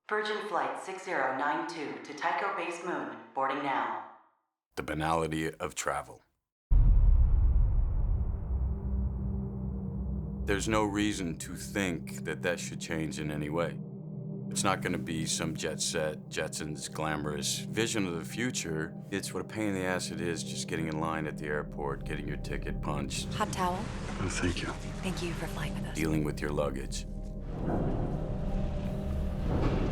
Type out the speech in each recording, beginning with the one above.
Virgin Flight 6092 to Tycho Base Moon, boarding now. The banality of travel. There's no reason to think that that should change in any way. It's not going to be some jet set, Jetsons, glamorous vision of the future. It's what a pain in the ass it is just getting in line at the airport, getting your ticket punched. Hot towel? Oh, thank you. Thank you for flying with us. Dealing with your luggage.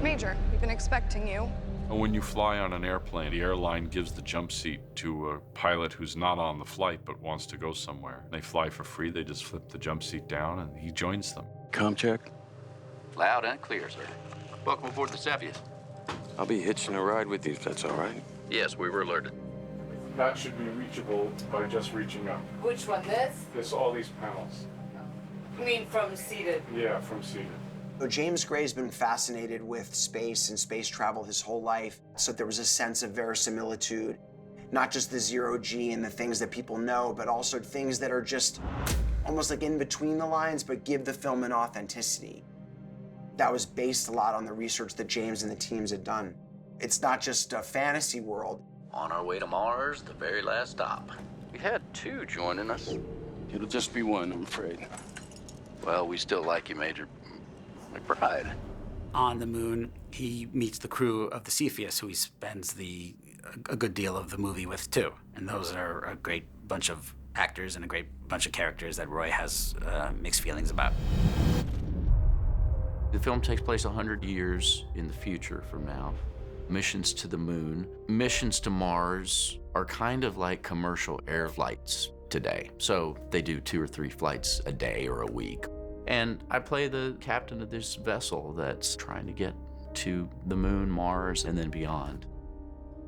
Major, we've been expecting you. When you fly on an airplane, the airline gives the jump seat to a pilot who's not on the flight but wants to go somewhere. They fly for free, they just flip the jump seat down and he joins them. Comm check? Loud and clear, sir. Welcome aboard the Cepheus. I'll be hitching a ride with you if that's all right. Yes, we were alerted. That should be reachable by just reaching up. Which one, this? There's all these panels. You mean from seated? Yeah, from seated. So James Gray's been fascinated with space and space travel his whole life, so there was a sense of verisimilitude, not just the zero-G and the things that people know, but also things that are just almost like in between the lines, but give the film an authenticity. That was based a lot on the research that James and the teams had done. It's not just a fantasy world. On our way to Mars, the very last stop. We had two joining us. It'll just be one, I'm afraid. Well, we still like you, Major McBride. On the moon, he meets the crew of the Cepheus, who he spends a good deal of the movie with, too. And those are a great bunch of actors and a great bunch of characters that Roy has mixed feelings about. The film takes place 100 years in the future from now. Missions to the moon, missions to Mars are kind of like commercial air flights today. So they do 2 or 3 flights a day or a week. And I play the captain of this vessel that's trying to get to the moon, Mars, and then beyond.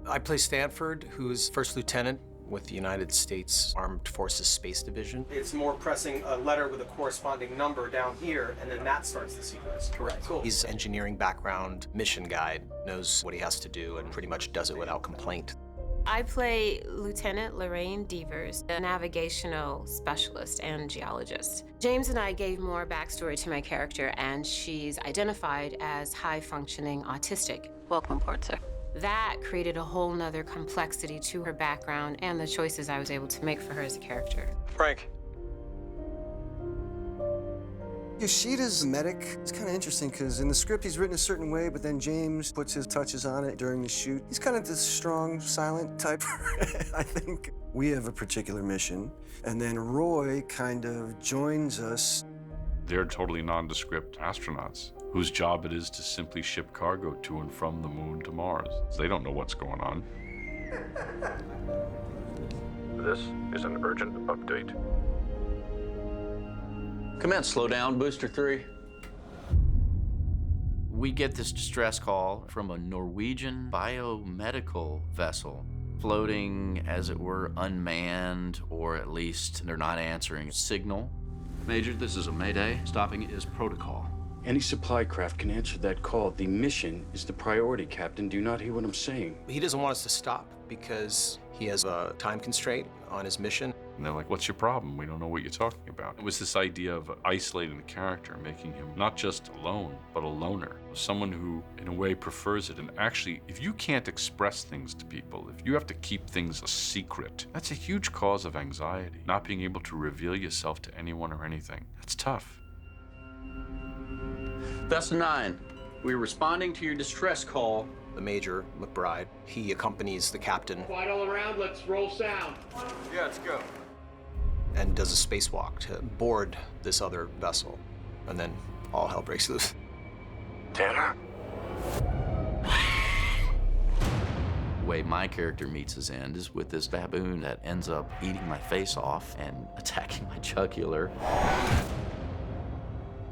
I play Stanford, who's first lieutenant with the United States Armed Forces Space Division. It's more pressing a letter with a corresponding number down here, and then that starts the sequence. Correct. Cool. He's engineering background, mission guide, knows what he has to do, and pretty much does it without complaint. I play Lieutenant Lorraine Devers, a navigational specialist and geologist. James and I gave more backstory to my character, and she's identified as high-functioning autistic. Welcome aboard, sir. That created a whole nother complexity to her background and the choices I was able to make for her as a character. Frank. Yoshida's medic. It's kind of interesting because in the script he's written a certain way, but then James puts his touches on it during the shoot. He's kind of this strong, silent type, I think. We have a particular mission, and then Roy kind of joins us. They're totally nondescript astronauts whose job it is to simply ship cargo to and from the moon to Mars. They don't know what's going on. This is an urgent update. Commence slowdown, booster 3. We get this distress call from a Norwegian biomedical vessel floating, as it were, unmanned, or at least they're not answering a signal. Major, this is a mayday. Stopping it is protocol. Any supply craft can answer that call. The mission is the priority, Captain. Do you not hear what I'm saying? He doesn't want us to stop because he has a time constraint on his mission. And they're like, what's your problem? We don't know what you're talking about. It was this idea of isolating the character, making him not just alone, but a loner. Someone who, in a way, prefers it. And actually, if you can't express things to people, if you have to keep things a secret, that's a huge cause of anxiety. Not being able to reveal yourself to anyone or anything. That's tough. Vessel 9, we're responding to your distress call. The Major, McBride, he accompanies the captain. Quiet all around, let's roll sound. Yeah, let's go. And does a spacewalk to board this other vessel. And then all hell breaks loose. Tanner? The way my character meets his end is with this baboon that ends up eating my face off and attacking my jugular.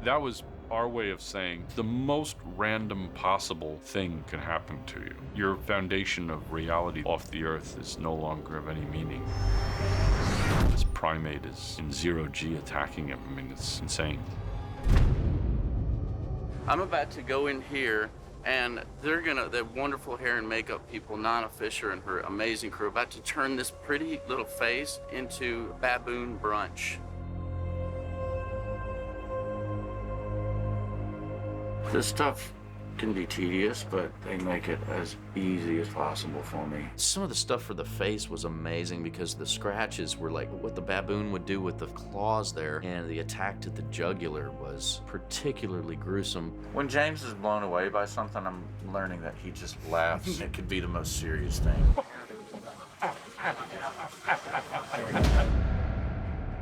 That was our way of saying the most random possible thing can happen to you. Your foundation of reality off the Earth is no longer of any meaning. This primate is in zero-G attacking him. I mean, it's insane. I'm about to go in here, and the wonderful hair and makeup people, Nana Fisher and her amazing crew, about to turn this pretty little face into baboon brunch. This stuff can be tedious, but they make it as easy as possible for me. Some of the stuff for the face was amazing because the scratches were like what the baboon would do with the claws there, and the attack to the jugular was particularly gruesome. When James is blown away by something, I'm learning that he just laughs. It could be the most serious thing.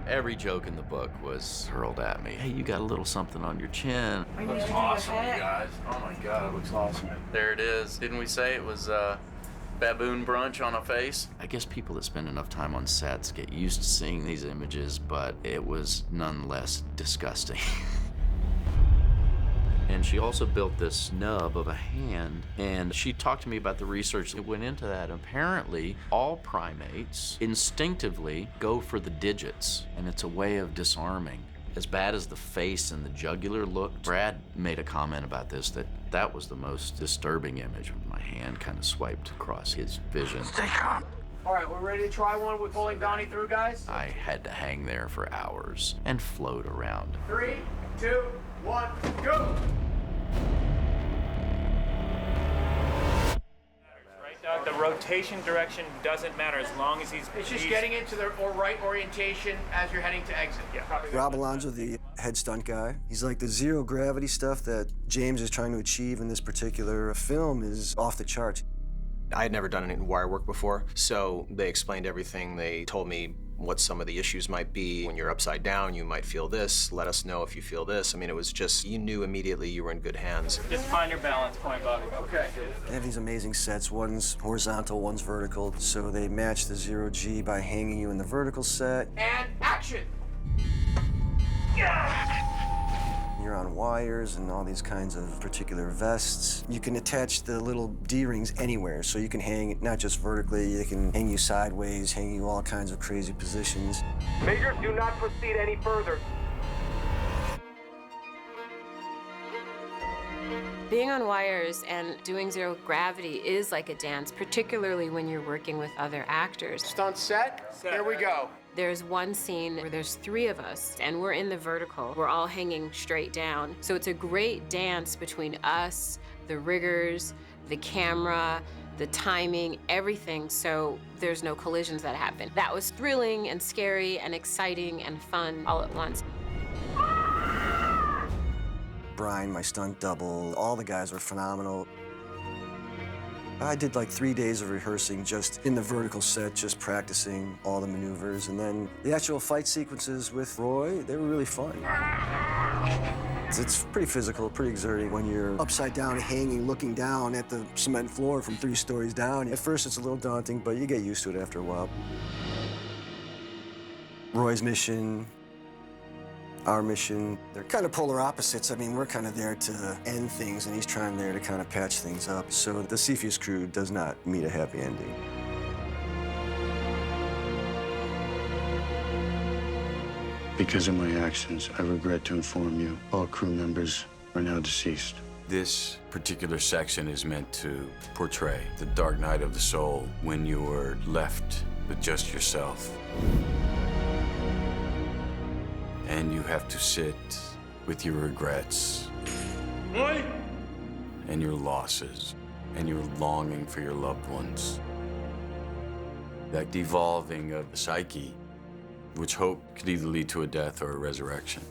Every joke in the book was hurled at me. Hey, you got a little something on your chin. It looks awesome, you guys. Oh my God, it looks awesome. There it is. Didn't we say it was baboon brunch on a face? I guess people that spend enough time on sets get used to seeing these images, but it was nonetheless disgusting. And she also built this nub of a hand, and she talked to me about the research that went into that. Apparently, all primates instinctively go for the digits, and it's a way of disarming. As bad as the face and the jugular looked, Brad made a comment about this, that was the most disturbing image when my hand kind of swiped across his vision. Stay calm. All right, we're ready to try one with pulling Donnie through, guys? I had to hang there for hours and float around. 3, 2, 1, go! Right, Doug? The rotation direction doesn't matter as long as he's... It's just getting into the right orientation as you're heading to exit. Yeah. Rob Alonzo, the head stunt guy, he's like the zero gravity stuff that James is trying to achieve in this particular film is off the charts. I had never done any wire work before, so they explained everything. They told me what some of the issues might be. When you're upside down, you might feel this. Let us know if you feel this. I mean, it was just, you knew immediately you were in good hands. Just find your balance point, Bobby. Okay. They have these amazing sets. One's horizontal, one's vertical. So they match the zero G by hanging you in the vertical set. And action! You're on wires and all these kinds of particular vests. You can attach the little D-rings anywhere, so you can hang it not just vertically, they can hang you sideways, hang you all kinds of crazy positions. Major, do not proceed any further. Being on wires and doing zero gravity is like a dance, particularly when you're working with other actors. Stunt set. Here we go. There's one scene where there's 3 of us, and we're in the vertical. We're all hanging straight down. So it's a great dance between us, the riggers, the camera, the timing, everything, so there's no collisions that happen. That was thrilling and scary and exciting and fun all at once. Brian, my stunt double, all the guys were phenomenal. I did like 3 days of rehearsing just in the vertical set, just practicing all the maneuvers. And then the actual fight sequences with Roy, they were really fun. It's pretty physical, pretty exerting when you're upside down, hanging, looking down at the cement floor from 3 stories down. At first, it's a little daunting, but you get used to it after a while. Roy's mission, our mission, they're kind of polar opposites. I mean, we're kind of there to end things, and he's trying there to kind of patch things up. So the Cepheus crew does not meet a happy ending. Because of my actions, I regret to inform you, all crew members are now deceased. This particular section is meant to portray the dark night of the soul when you are left with just yourself. And you have to sit with your regrets and your losses and your longing for your loved ones. That devolving of the psyche, which hope could either lead to a death or a resurrection.